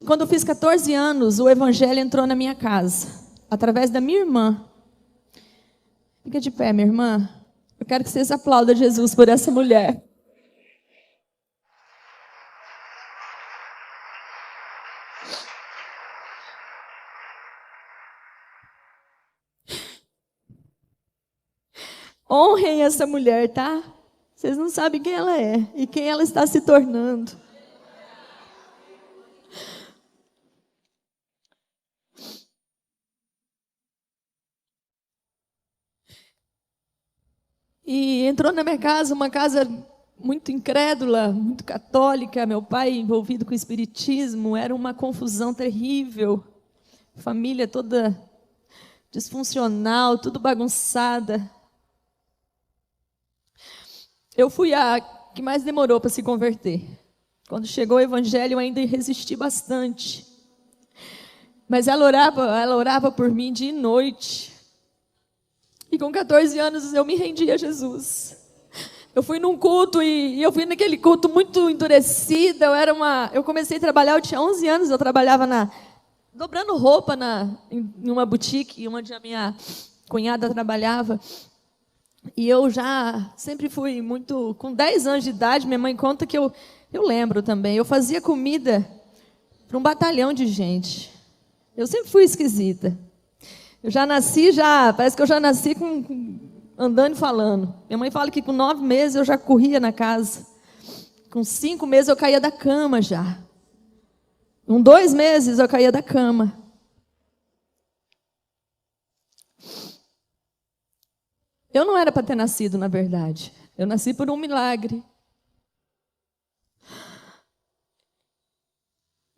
Quando eu fiz 14 anos, o evangelho entrou na minha casa, através da minha irmã. Fica de pé, minha irmã. Eu quero que vocês aplaudam Jesus por essa mulher. Honrem essa mulher, tá? Vocês não sabem quem ela é e quem ela está se tornando. E entrou na minha casa, uma casa muito incrédula, muito católica. Meu pai envolvido com o espiritismo, era uma confusão terrível. Família toda disfuncional, tudo bagunçada. Eu fui a que mais demorou para se converter. Quando chegou o evangelho, eu ainda resisti bastante. Mas ela orava por mim dia e noite. E com 14 anos eu me rendi a Jesus. Eu fui num culto e eu fui naquele culto muito endurecida. Eu comecei a trabalhar, eu tinha 11 anos, eu trabalhava dobrando roupa em uma boutique onde a minha cunhada trabalhava. E eu já sempre fui muito... Com 10 anos de idade, minha mãe conta que eu lembro também. Eu fazia comida para um batalhão de gente. Eu sempre fui esquisita. Eu já nasci, parece que eu já nasci andando e falando. Minha mãe fala que com 9 meses eu já corria na casa. Com 5 meses eu caía da cama já. Com 2 meses eu caía da cama. Eu não era para ter nascido, na verdade. Eu nasci por um milagre.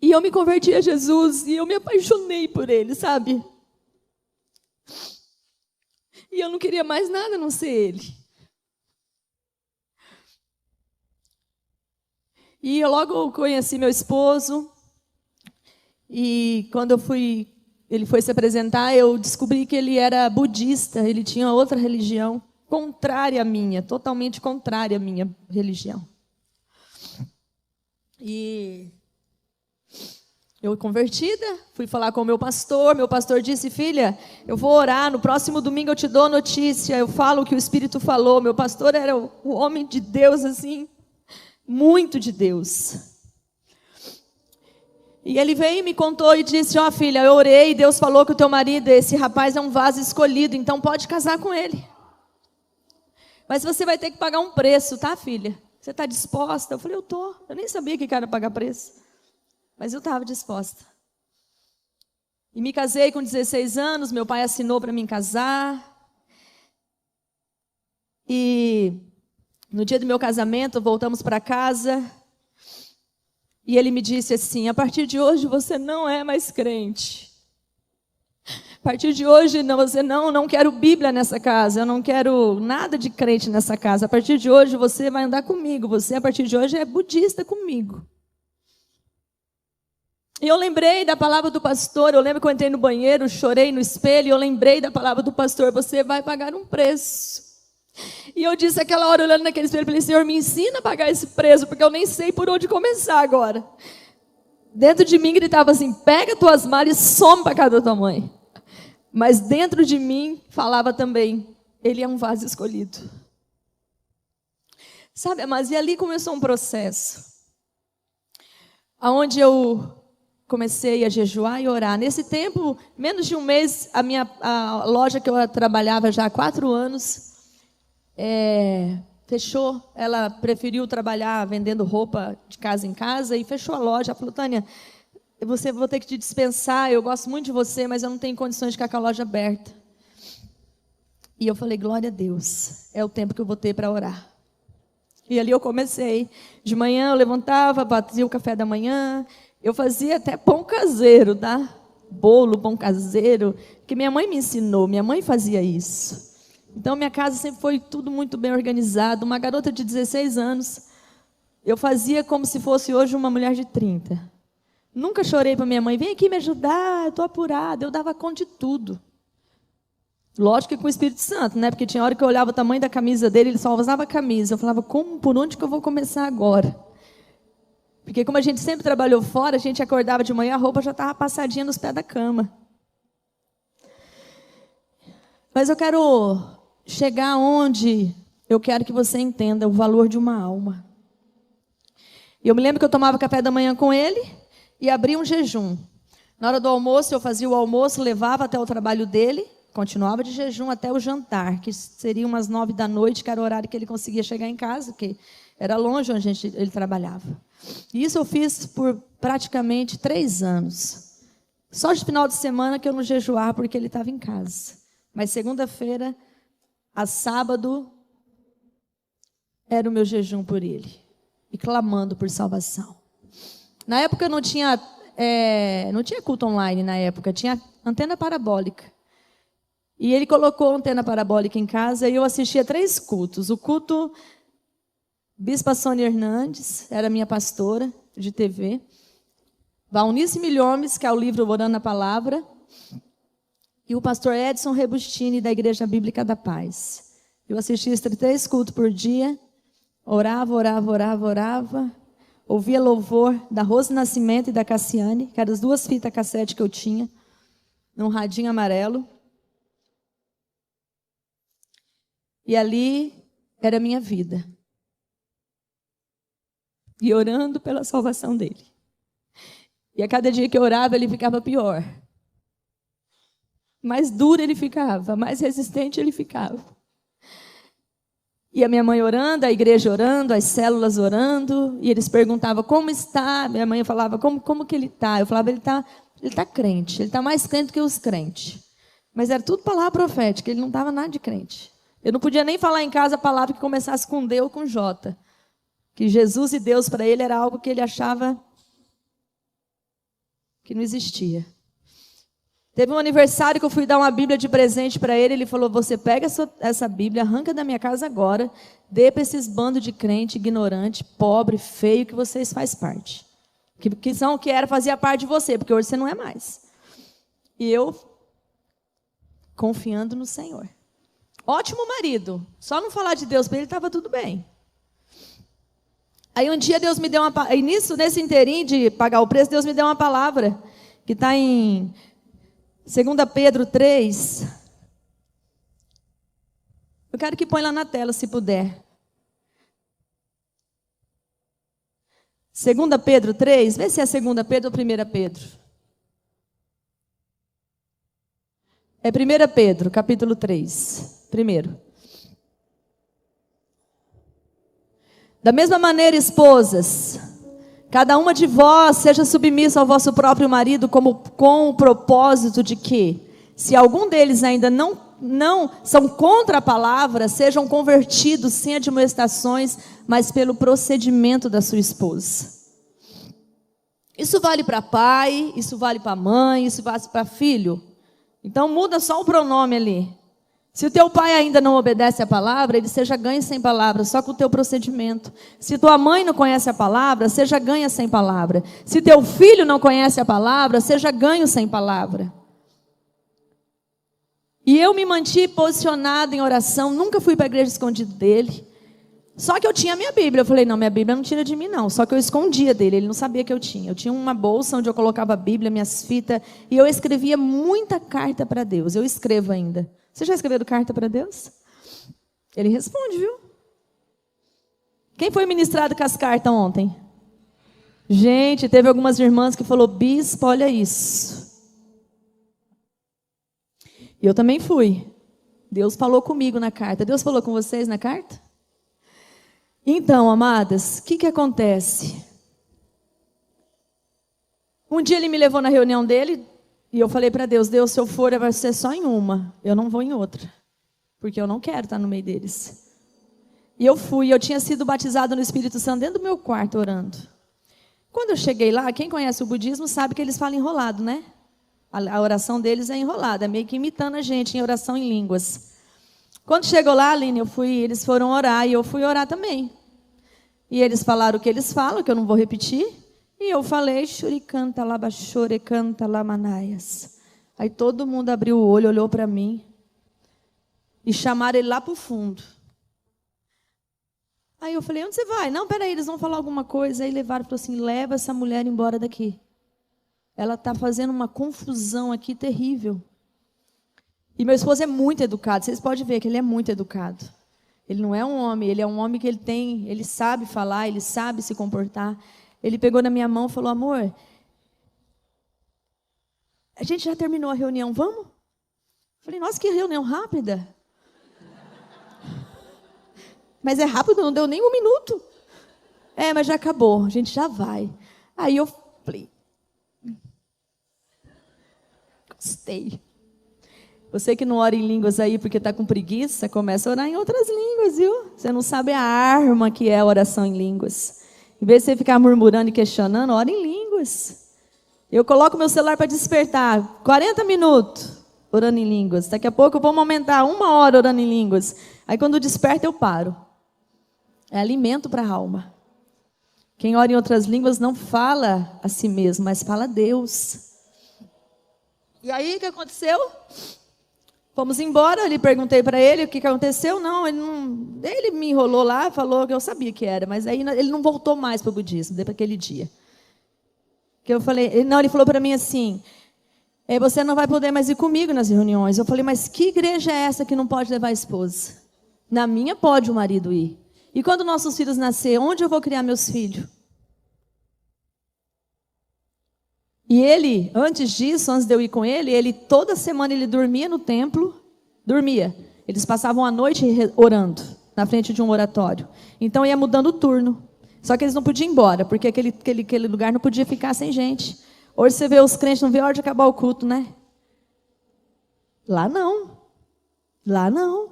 E eu me converti a Jesus e eu me apaixonei por Ele, sabe? E eu não queria mais nada a não ser Ele. E eu logo conheci meu esposo. E quando ele foi se apresentar, eu descobri que ele era budista. Ele tinha outra religião, contrária à minha, totalmente contrária à minha religião. E eu, convertida, fui falar com o meu pastor disse: filha, eu vou orar, no próximo domingo eu te dou notícia, eu falo o que o Espírito falou. Meu pastor era o homem de Deus, assim, muito de Deus. E ele veio e me contou e disse: ó, filha, eu orei e Deus falou que o teu marido, esse rapaz, é um vaso escolhido, então pode casar com ele. Mas você vai ter que pagar um preço, tá, filha? Você está disposta? Eu falei: eu nem sabia que era pagar preço. Mas eu estava disposta. E me casei com 16 anos, meu pai assinou para mim casar. E no dia do meu casamento, voltamos para casa. E ele me disse assim: a partir de hoje você não é mais crente. A partir de hoje você não quero Bíblia nessa casa, eu não quero nada de crente nessa casa. A partir de hoje você vai andar comigo, você a partir de hoje é budista comigo. E eu lembrei da palavra do pastor, eu lembro que eu entrei no banheiro, chorei no espelho, e eu lembrei da palavra do pastor: você vai pagar um preço. E eu disse aquela hora, olhando naquele espelho, falei: Senhor, me ensina a pagar esse preço, porque eu nem sei por onde começar agora. Dentro de mim gritava assim: pega tuas malas e some para casa da tua mãe. Mas dentro de mim falava também: ele é um vaso escolhido. Sabe, mas e ali começou um processo, onde eu comecei a jejuar e orar. Nesse tempo, menos de um mês, a loja que eu trabalhava já há 4 anos, fechou. Ela preferiu trabalhar vendendo roupa de casa em casa e fechou a loja. Ela falou: Tânia, vou ter que te dispensar, eu gosto muito de você, mas eu não tenho condições de ficar com a loja aberta. E eu falei: glória a Deus, é o tempo que eu vou ter para orar. E ali eu comecei. De manhã eu levantava, fazia o café da manhã, eu fazia até pão caseiro, tá? Bolo, pão caseiro, que minha mãe me ensinou, minha mãe fazia isso. Então minha casa sempre foi tudo muito bem organizado. Uma garota de 16 anos, eu fazia como se fosse hoje uma mulher de 30. Nunca chorei para minha mãe: vem aqui me ajudar, eu estou apurada. Eu dava conta de tudo. Lógico que com o Espírito Santo, né? Porque tinha hora que eu olhava o tamanho da camisa dele, ele só usava camisa. Eu falava: por onde que eu vou começar agora? Porque como a gente sempre trabalhou fora, a gente acordava de manhã, a roupa já estava passadinha nos pés da cama. Mas eu quero chegar onde eu quero que você entenda o valor de uma alma. E eu me lembro que eu tomava café da manhã com ele e abria um jejum. Na hora do almoço, eu fazia o almoço, levava até o trabalho dele, continuava de jejum até o jantar, que seria umas 9 da noite, que era o horário que ele conseguia chegar em casa, porque era longe onde ele trabalhava. E isso eu fiz por praticamente 3 anos. Só de final de semana que eu não jejuava, porque ele estava em casa. Mas segunda-feira a sábado era o meu jejum por ele. E clamando por salvação. Na época não tinha culto online, na época, tinha antena parabólica. E ele colocou a antena parabólica em casa e eu assistia 3 cultos. O culto Bispa Sônia Hernandes, era minha pastora de TV. Valnice Milhomes, que é o livro Orando a Palavra. E o pastor Edson Rebustini, da Igreja Bíblica da Paz. Eu assistia esses 3 cultos por dia. Orava. Ouvia louvor da Rose Nascimento e da Cassiane, que eram as 2 fitas cassete que eu tinha, num radinho amarelo. E ali era a minha vida. E orando pela salvação dele. E a cada dia que eu orava, ele ficava pior. Mais duro ele ficava, mais resistente ele ficava. E a minha mãe orando, a igreja orando, as células orando, e eles perguntavam como está. Minha mãe falava, como que ele está? Eu falava, ele tá crente, ele está mais crente que os crentes. Mas era tudo palavra profética, ele não estava nada de crente. Eu não podia nem falar em casa a palavra que começasse com D ou com J. Que Jesus e Deus para ele era algo que ele achava que não existia. Teve um aniversário que eu fui dar uma Bíblia de presente para ele. Ele falou, você pega essa Bíblia, arranca da minha casa agora, dê para esses bandos de crente, ignorante, pobre, feio, que vocês fazem parte. Fazia parte de você, porque hoje você não é mais. E eu, confiando no Senhor. Ótimo marido. Só não falar de Deus para ele, estava tudo bem. Aí um dia Deus me deu uma... Nesse inteirinho de pagar o preço, Deus me deu uma palavra, que está em 2 Pedro 3. Eu quero que põe lá na tela, se puder. 2 Pedro 3. Vê se é 2 Pedro ou 1 Pedro. É 1 Pedro, capítulo 3. Primeiro. Da mesma maneira, esposas, cada uma de vós seja submissa ao vosso próprio marido, como com o propósito de que, se algum deles ainda não são contra a palavra, sejam convertidos sem admoestações, mas pelo procedimento da sua esposa. Isso vale para pai, isso vale para mãe, isso vale para filho. Então muda só o pronome ali. Se o teu pai ainda não obedece a palavra, ele seja ganho sem palavra, só com o teu procedimento. Se tua mãe não conhece a palavra, seja ganha sem palavra. Se teu filho não conhece a palavra, seja ganho sem palavra. E eu me mantive posicionada em oração, nunca fui para a igreja escondida dele. Só que eu tinha a minha Bíblia. Eu falei, não, minha Bíblia não tira de mim não. Só que eu escondia dele, ele não sabia que eu tinha. Eu tinha uma bolsa onde eu colocava a Bíblia, minhas fitas, e eu escrevia muita carta para Deus. Eu escrevo ainda. Você já escreveu carta para Deus? Ele responde, viu? Quem foi ministrado com as cartas ontem? Gente, teve algumas irmãs que falou, bispo, olha isso. E eu também fui. Deus falou comigo na carta. Deus falou com vocês na carta? Então, amadas, o que acontece? Um dia ele me levou na reunião dele e eu falei para Deus, se eu for, vai ser só em uma. Eu não vou em outra. Porque eu não quero estar no meio deles. E eu fui, eu tinha sido batizada no Espírito Santo dentro do meu quarto orando. Quando eu cheguei lá, quem conhece o budismo sabe que eles falam enrolado, né? A oração deles é enrolada, é meio que imitando a gente em oração em línguas. Quando chegou lá, Aline, eles foram orar e eu fui orar também. E eles falaram o que eles falam, que eu não vou repetir. E eu falei, Shuricanta Labashorecanta Lamanaias. Aí todo mundo abriu o olho, olhou para mim. E chamaram ele lá para o fundo. Aí eu falei, onde você vai? Não, peraí, eles vão falar alguma coisa. Aí levaram e falou assim, leva essa mulher embora daqui. Ela está fazendo uma confusão aqui terrível. E meu esposo é muito educado. Vocês podem ver que ele é muito educado. Ele não é um homem, ele é um homem que ele sabe falar, ele sabe se comportar. Ele pegou na minha mão e falou, amor, a gente já terminou a reunião, vamos? Eu falei, nossa, que reunião rápida. Mas é rápido, não deu nem 1 minuto. Mas já acabou, a gente já vai. Aí eu falei, gostei. Você que não ora em línguas aí porque está com preguiça, começa a orar em outras línguas, viu? Você não sabe a arma que é a oração em línguas. Em vez de você ficar murmurando e questionando, ora em línguas. Eu coloco meu celular para despertar, 40 minutos orando em línguas. Daqui a pouco eu vou aumentar 1 hora orando em línguas. Aí quando desperta eu paro. É alimento para a alma. Quem ora em outras línguas não fala a si mesmo, mas fala a Deus. E aí o que aconteceu? Fomos embora, eu perguntei para ele o que aconteceu. Não, ele me enrolou lá, falou que eu sabia que era, mas aí ele não voltou mais para o budismo, depois daquele dia. Que eu falei, ele falou para mim assim, você não vai poder mais ir comigo nas reuniões. Eu falei, mas que igreja é essa que não pode levar a esposa? Na minha pode o marido ir. E quando nossos filhos nascer, onde eu vou criar meus filhos? E ele, antes disso, antes de eu ir com ele, toda semana ele dormia no templo, dormia. Eles passavam a noite orando, na frente de um oratório. Então ia mudando o turno. Só que eles não podiam ir embora, porque aquele lugar não podia ficar sem gente. Hoje você vê os crentes, não vê a hora de acabar o culto, né? Lá não. Lá não.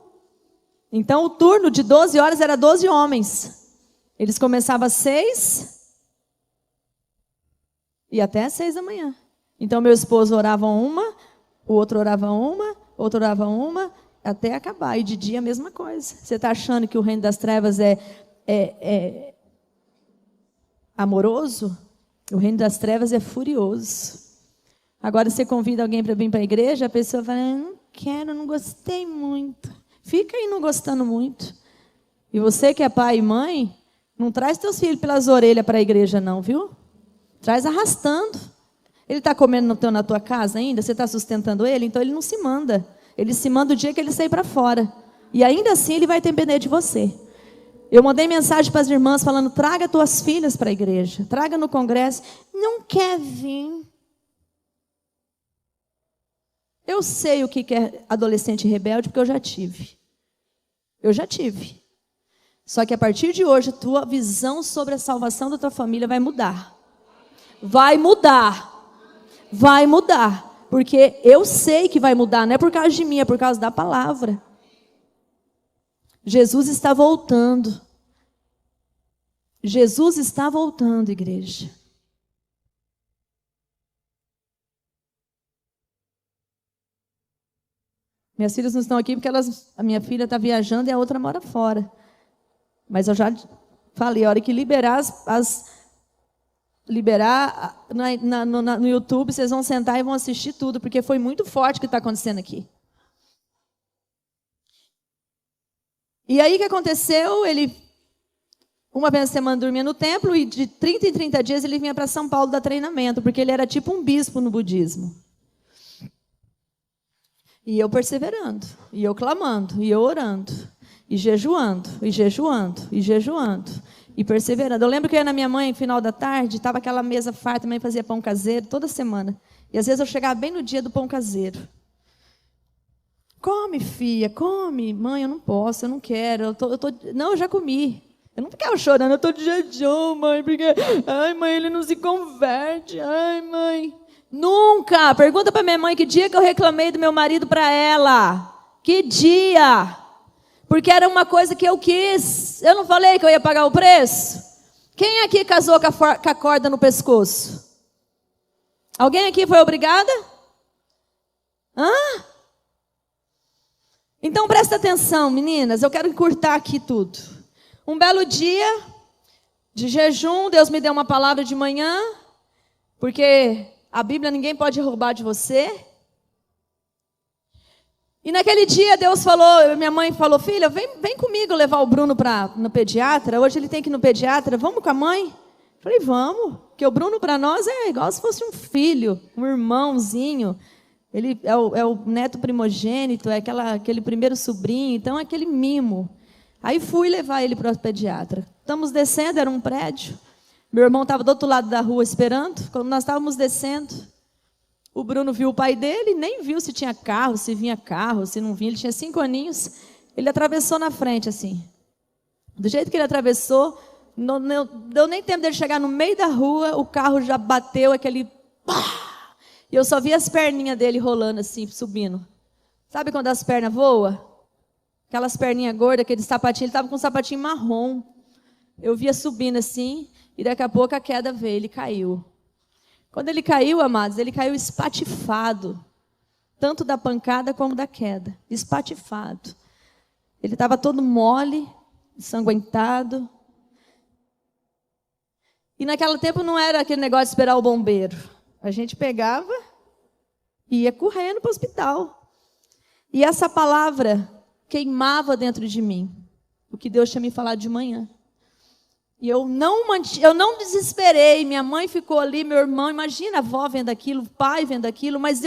Então o turno de 12 horas era 12 homens. Eles começavam às 6 e até às 6 da manhã. Então meu esposo orava uma, o outro orava uma, o outro orava uma, até acabar. E de dia a mesma coisa. Você está achando que o reino das trevas é amoroso? O reino das trevas é furioso. Agora você convida alguém para vir para a igreja, a pessoa fala, não quero, não gostei muito. Fica aí não gostando muito. E você que é pai e mãe, não traz teus filhos pelas orelhas para a igreja não, viu? Traz arrastando. Ele está comendo na tua casa ainda? Você está sustentando ele? Então ele não se manda. Ele se manda o dia que ele sair para fora. E ainda assim ele vai depender de você. Eu mandei mensagem para as irmãs falando, traga tuas filhas para a igreja. Traga no congresso. Não quer vir. Eu sei o que é adolescente rebelde, porque eu já tive. Eu já tive. Só que a partir de hoje, a tua visão sobre a salvação da tua família vai mudar. Vai mudar. Vai mudar. Porque eu sei que vai mudar, não é por causa de mim, é por causa da palavra. Jesus está voltando. Jesus está voltando, igreja. Minhas filhas não estão aqui porque a minha filha está viajando e a outra mora fora. Mas eu já falei, a hora que liberar no YouTube, vocês vão sentar e vão assistir tudo, porque foi muito forte o que está acontecendo aqui. E aí o que aconteceu? Ele, uma vez na semana, dormia no templo e de 30 em 30 dias ele vinha para São Paulo dar treinamento, porque ele era tipo um bispo no budismo. E eu perseverando, e eu clamando, e eu orando, e jejuando, e jejuando, e jejuando, e perseverando. Eu lembro que eu ia na minha mãe, no final da tarde, estava aquela mesa farta, mãe fazia pão caseiro toda semana. E às vezes eu chegava bem no dia do pão caseiro. Come, filha, come. Mãe, eu não posso, eu não quero. Não, eu já comi. Eu não ficava chorando, eu estou de jejum, mãe, porque... Ai, mãe, ele não se converte. Ai, mãe... Nunca! Pergunta para minha mãe que dia que eu reclamei do meu marido para ela. Que dia? Porque era uma coisa que eu quis. Eu não falei que eu ia pagar o preço? Quem aqui casou com a corda no pescoço? Alguém aqui foi obrigada? Hã? Então presta atenção, meninas. Eu quero encurtar aqui tudo. Um belo dia de jejum, Deus me deu uma palavra de manhã, porque... A Bíblia ninguém pode roubar de você. E naquele dia Deus falou, minha mãe falou, filha, vem comigo levar o Bruno no pediatra. Hoje ele tem que ir no pediatra, vamos com a mãe? Falei, vamos, porque o Bruno para nós é igual se fosse um filho, um irmãozinho. Ele é o neto primogênito, é aquele primeiro sobrinho, então é aquele mimo. Aí fui levar ele para o pediatra. Estamos descendo, era um prédio. Meu irmão estava do outro lado da rua esperando. Quando nós estávamos descendo, o Bruno viu o pai dele, nem viu se tinha carro, se vinha carro, se não vinha. Ele tinha 5 aninhos. Ele atravessou na frente, assim. Do jeito que ele atravessou, não deu nem tempo dele chegar no meio da rua, o carro já bateu aquele pá! E eu só vi as perninhas dele rolando assim, subindo. Sabe quando as pernas voam? Aquelas perninhas gordas, aquele sapatinho, ele estava com um sapatinho marrom. Eu via subindo assim, e daqui a pouco a queda veio, ele caiu. Quando ele caiu, amados, ele caiu espatifado. Tanto da pancada como da queda. Espatifado. Ele estava todo mole, ensanguentado. E naquele tempo não era aquele negócio de esperar o bombeiro. A gente pegava e ia correndo para o hospital. E essa palavra queimava dentro de mim. O que Deus tinha me falado de manhã. E eu não desesperei, minha mãe ficou ali, meu irmão, imagina a avó vendo aquilo, o pai vendo aquilo, mas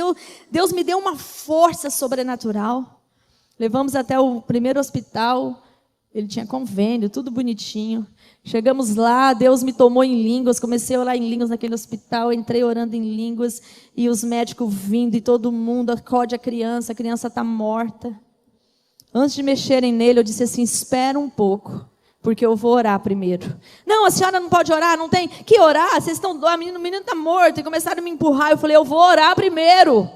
Deus me deu uma força sobrenatural. Levamos até o primeiro hospital, ele tinha convênio, tudo bonitinho. Chegamos lá, Deus me tomou em línguas, comecei a orar em línguas naquele hospital, entrei orando em línguas, e os médicos vindo, e todo mundo acode a criança está morta. Antes de mexerem nele, eu disse assim, espera um pouco. Porque eu vou orar primeiro. Não, a senhora não pode orar, não tem que orar. Vocês estão doendo, o menino está morto. E começaram a me empurrar. Eu falei, eu vou orar primeiro.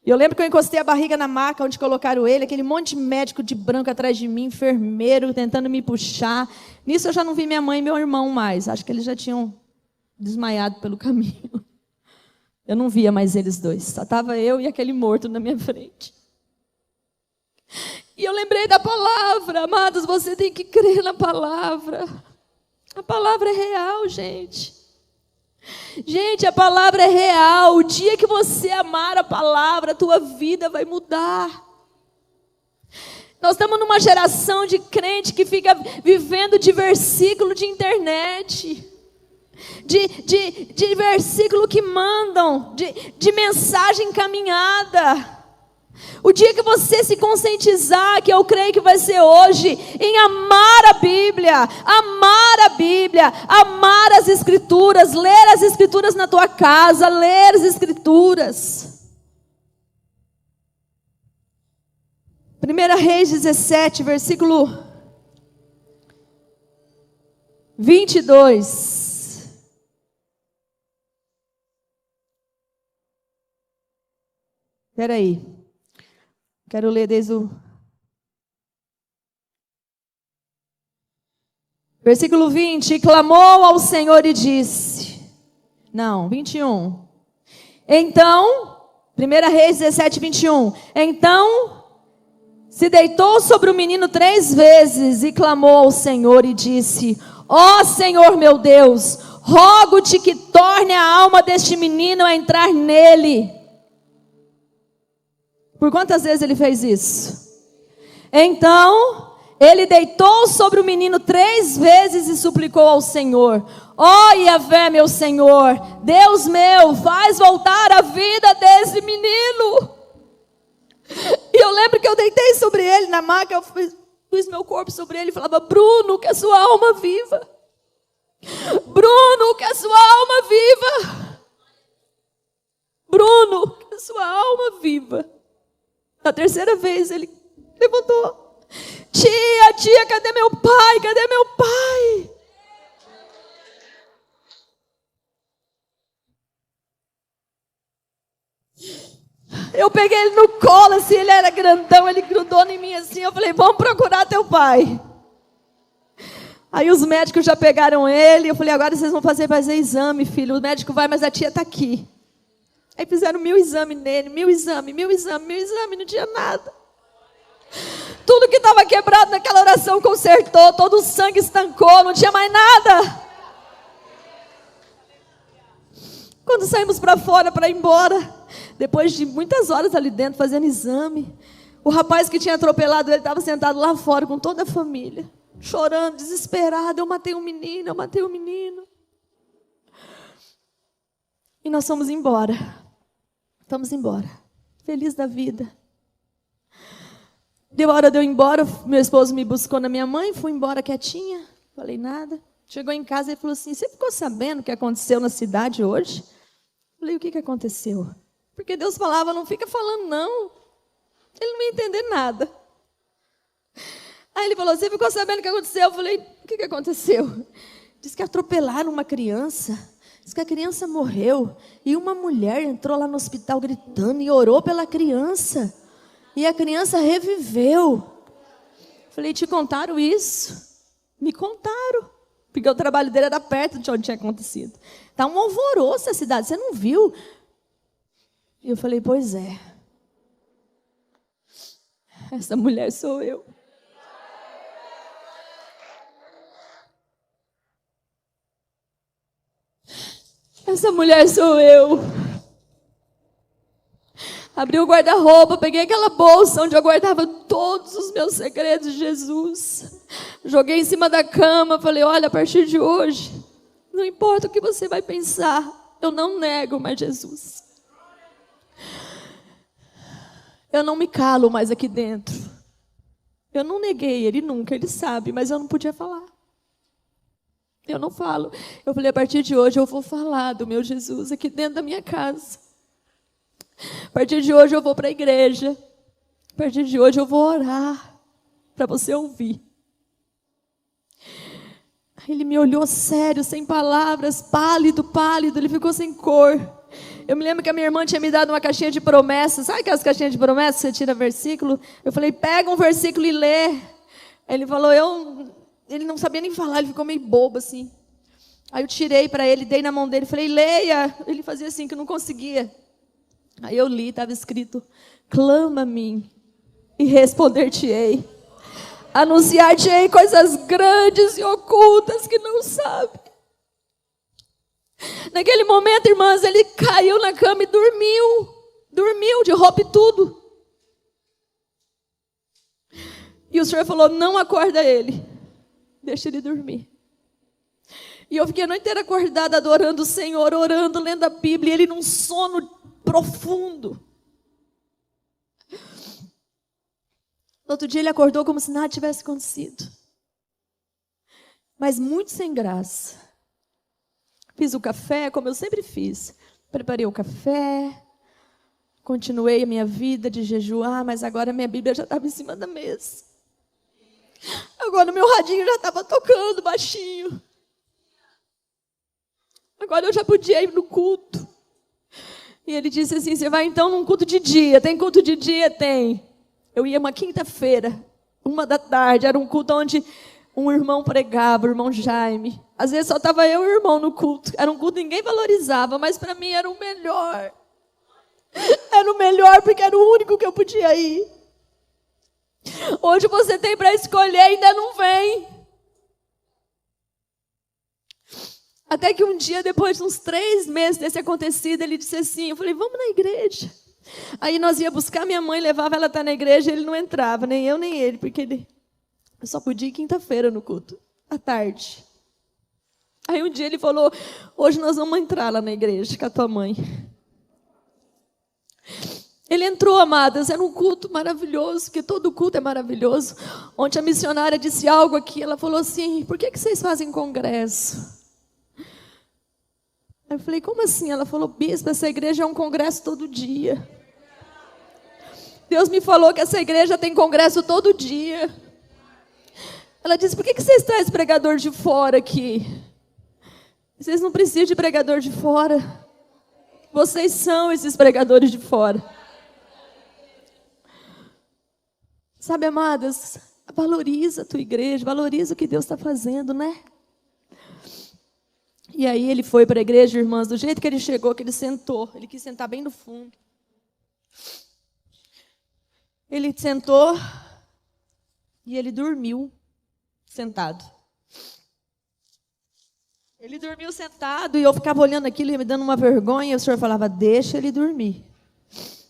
E eu lembro que eu encostei a barriga na maca onde colocaram ele. Aquele monte de médico de branco atrás de mim, enfermeiro, tentando me puxar. Nisso eu já não vi minha mãe e meu irmão mais. Acho que eles já tinham desmaiado pelo caminho. Eu não via mais eles dois. Só estava eu e aquele morto na minha frente. E eu lembrei da palavra, amados, você tem que crer na palavra. A palavra é real, gente. Gente, a palavra é real. O dia que você amar a palavra, a tua vida vai mudar. Nós estamos numa geração de crente que fica vivendo de versículo de internet. De versículo que mandam, de mensagem encaminhada. O dia que você se conscientizar, que eu creio que vai ser hoje, em amar a Bíblia, amar as Escrituras, ler as Escrituras na tua casa, ler as Escrituras. 1 Reis 17, versículo 22. Espera aí. Quero ler desde o versículo 20. E clamou ao Senhor e disse... Não, 21. Então, 1 Reis 17, 21. Então, se deitou sobre o menino 3 vezes e clamou ao Senhor e disse... Ó Senhor meu Deus, rogo-te que torne a alma deste menino a entrar nele. Por quantas vezes ele fez isso? Então, ele deitou sobre o menino 3 vezes e suplicou ao Senhor. Ó Yahvé, meu Senhor, Deus meu, faz voltar a vida desse menino. E eu lembro que eu deitei sobre ele na maca, eu pus meu corpo sobre ele e falava, Bruno, que a sua alma viva. Bruno, que a sua alma viva. Bruno, que a sua alma viva. Na 3ª vez ele levantou. Tia, cadê meu pai? Cadê meu pai? Eu peguei ele no colo, assim, ele era grandão, ele grudou em mim assim, eu falei, vamos procurar teu pai. Aí os médicos já pegaram ele, eu falei, agora vocês vão fazer exame, filho. O médico vai, mas a tia está aqui. Aí fizeram 1000 exames nele, 1000 exames, não tinha nada. Tudo que estava quebrado naquela oração consertou, todo o sangue estancou, não tinha mais nada. Quando saímos para fora para ir embora, Depois de muitas horas ali dentro, fazendo exame, o rapaz que tinha atropelado ele estava sentado lá fora com toda a família, chorando, desesperado. Eu matei um menino, eu matei um menino. E nós fomos embora. Fomos embora. Feliz da vida. Deu a hora de eu ir embora, meu esposo me buscou na minha mãe, fui embora quietinha, falei nada. Chegou em casa e falou assim: você ficou sabendo o que aconteceu na cidade hoje? Falei: o que aconteceu? Porque Deus falava: não fica falando não. Ele não ia entender nada. Aí ele falou: você ficou sabendo o que aconteceu? Eu falei: o que aconteceu? Diz que atropelaram uma criança. Diz que a criança morreu. E uma mulher entrou lá no hospital gritando e orou pela criança. E a criança reviveu. Falei: te contaram isso? Me contaram. Porque o trabalho dele era perto de onde tinha acontecido. Está um alvoroço a cidade, você não viu? E eu falei: pois é. Essa mulher sou eu. Essa mulher sou eu. Abri o guarda-roupa, peguei aquela bolsa onde eu guardava todos os meus segredos de Jesus. Joguei em cima da cama, falei: olha, a partir de hoje, não importa o que você vai pensar, eu não nego mais Jesus. Eu não me calo mais aqui dentro. Eu não neguei ele nunca, ele sabe, mas eu não podia falar. Eu não falo. Eu falei: a partir de hoje eu vou falar do meu Jesus aqui dentro da minha casa. A partir de hoje eu vou para a igreja. A partir de hoje eu vou orar para você ouvir. Ele me olhou sério, sem palavras, pálido, pálido, ele ficou sem cor. Eu me lembro que a minha irmã tinha me dado uma caixinha de promessas. Sabe aquelas caixinhas de promessas, você tira versículo? Eu falei: pega um versículo e lê. Aí ele falou: ele não sabia nem falar, ele ficou meio bobo assim. Aí eu tirei para ele, dei na mão dele, falei: leia. Ele fazia assim, que não conseguia. Aí eu li, estava escrito: clama a mim e responder-te-ei. Anunciar-te-ei coisas grandes e ocultas que não sabe. Naquele momento, irmãs, ele caiu na cama e dormiu. Dormiu, de roupa e tudo. E o Senhor falou: não acorda ele. Deixa ele dormir. E eu fiquei a noite inteira acordada, adorando o Senhor, orando, lendo a Bíblia, e ele num sono profundo. No outro dia ele acordou como se nada tivesse acontecido. Mas muito sem graça. Fiz o café, como eu sempre fiz. Preparei o café, continuei a minha vida de jejuar, mas agora a minha Bíblia já estava em cima da mesa. Agora o meu radinho já estava tocando baixinho. Agora eu já podia ir no culto. E ele disse assim: você vai então num culto de dia? Tem culto de dia? Tem. Eu ia uma quinta-feira, 13h, era um culto onde um irmão pregava, o irmão Jaime. Às vezes só estava eu e o irmão no culto. Era um culto que ninguém valorizava, mas para mim era o melhor. Era o melhor porque era o único que eu podia ir. Hoje você tem para escolher, ainda não vem. Até que um dia, depois de uns 3 meses desse acontecido, ele disse assim, eu falei: vamos na igreja. Aí nós ia buscar minha mãe, levava ela até na igreja, ele não entrava, nem eu nem ele, porque eu só podia ir quinta-feira no culto, à tarde. Aí um dia ele falou: hoje nós vamos entrar lá na igreja com a tua mãe. Ele entrou, amadas, era um culto maravilhoso, porque todo culto é maravilhoso. Ontem a missionária disse algo aqui, ela falou assim: por que vocês fazem congresso? Aí eu falei: como assim? Ela falou: bispo, essa igreja é um congresso todo dia. Deus me falou que essa igreja tem congresso todo dia. Ela disse: por que vocês trazem pregador de fora aqui? Vocês não precisam de pregador de fora. Vocês são esses pregadores de fora. Sabe, amadas, valoriza a tua igreja, valoriza o que Deus está fazendo, né? E aí ele foi para a igreja, irmãs, do jeito que ele chegou, que ele sentou. Ele quis sentar bem no fundo. Ele sentou e ele dormiu sentado. Ele dormiu sentado e eu ficava olhando aquilo e me dando uma vergonha. E o Senhor falava: deixa ele dormir.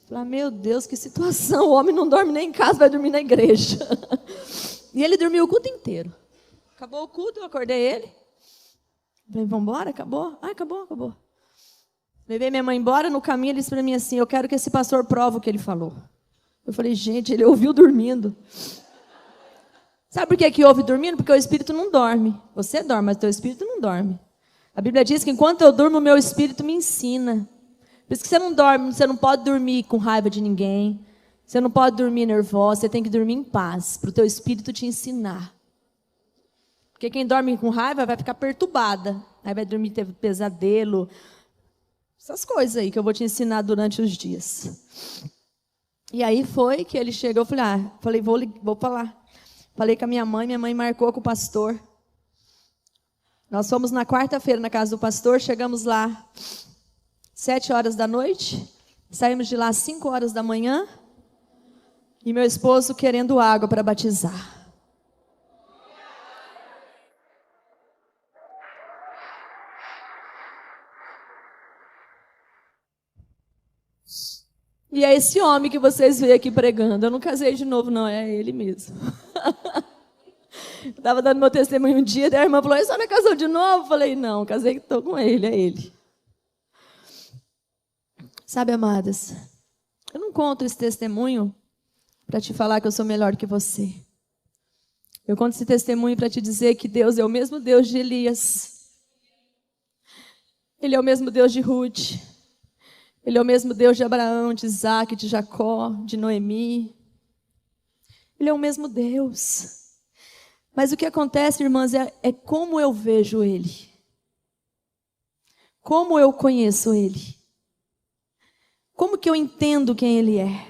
Falei, meu Deus, que situação. O homem não dorme nem em casa, vai dormir na igreja. E ele dormiu o culto inteiro. Acabou o culto, eu acordei ele. Falei, vamos embora? Acabou? Ah, acabou. Levei minha mãe embora, no caminho ele disse para mim assim, eu quero que esse pastor prove o que ele falou. Eu falei, gente, ele ouviu dormindo. Sabe por que ouve dormindo? Porque o espírito não dorme. Você dorme, mas o teu espírito não dorme. A Bíblia diz que enquanto eu durmo, o meu espírito me ensina. Por isso que você não dorme, você não pode dormir com raiva de ninguém. Você não pode dormir nervosa, você tem que dormir em paz, para o teu espírito te ensinar. Porque quem dorme com raiva vai ficar perturbada. Aí vai dormir, ter pesadelo. Essas coisas aí que eu vou te ensinar durante os dias. E aí foi que ele chegou, eu falei, vou falar. Falei com a minha mãe marcou com o pastor. Nós fomos na quarta-feira na casa do pastor, chegamos lá 7 horas da noite, saímos de lá 5 horas da manhã, e meu esposo querendo água para batizar. E é esse homem que vocês veem aqui pregando. Eu não casei de novo, não, é ele mesmo. Estava dando meu testemunho um dia, daí a irmã falou, a senhora casou de novo? Eu falei, não, casei, estou com ele, é ele. Sabe, amadas, eu não conto esse testemunho para te falar que eu sou melhor que você. Eu conto esse testemunho para te dizer que Deus é o mesmo Deus de Elias. Ele é o mesmo Deus de Ruth. Ele é o mesmo Deus de Abraão, de Isaac, de Jacó, de Noemi. Ele é o mesmo Deus. Mas o que acontece, irmãs, é como eu vejo Ele. Como eu conheço Ele. Como que eu entendo quem Ele é.